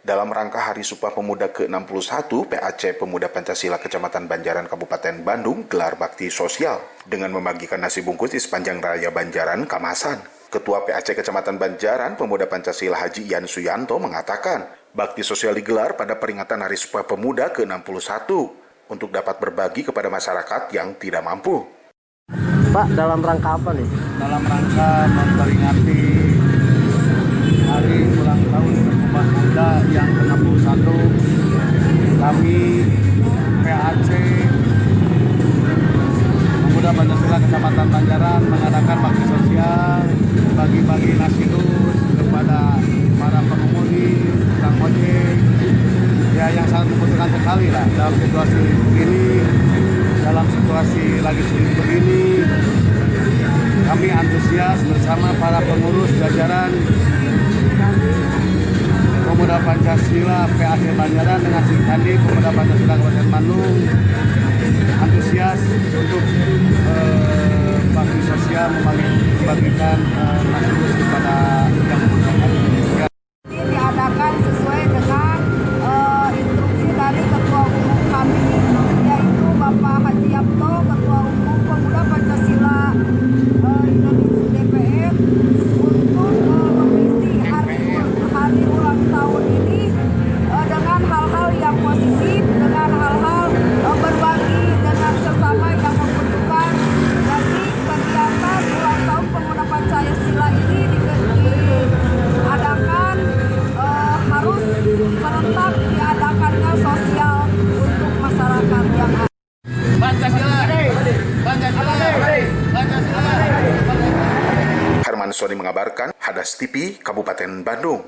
Dalam rangka Hari Sumpah Pemuda ke-61, PAC Pemuda Pancasila Kecamatan Banjaran Kabupaten Bandung gelar bakti sosial dengan membagikan nasi bungkus di sepanjang raya Banjaran Kamasan. Ketua PAC Kecamatan Banjaran Pemuda Pancasila Haji Ian Suyanto mengatakan, bakti sosial digelar pada peringatan Hari Sumpah Pemuda ke-61 untuk dapat berbagi kepada masyarakat yang tidak mampu. Pak, dalam rangka apa nih? Dalam rangka memperingati hari ulang tahun Sumpah Pemuda yang ke-61, kami PAC Pemuda Pancasila Kecamatan Banjaran mengadakan bakti sosial, bagi-bagi nasi dus kepada para pengemudi, tukang ojek, ya yang sangat membutuhkan sekali lah dalam situasi begini, dalam situasi lagi sulit begini. Kami antusias bersama para pengurus jajaran Pemuda Pancasila PAC Banjaran dengan Sikandi Pemuda Pancasila Kabupaten Bandung antusias untuk bakti sosial membagikan nasi bungkus kepada yang membutuhkan. Diadakan sesuai dengan instruksi dari Ketua Umum kami, yaitu Bapak Haji Yapto, Ketua Umum Pemuda Pancasila Indonesia DPF, untuk mengisi hari ulang tahun ini dengan hal-hal yang positif, dengan hal-hal berbagi dengan sesama yang membutuhkan. Jadi kegiatan ulang tahun Pemuda Pancasila ini diadakan harus serentak diadakannya sosial untuk masyarakat yang ada. Pancasila, Pancasila, Pancasila. Herman Soni mengabarkan, Hadas TV, Kabupaten Bandung.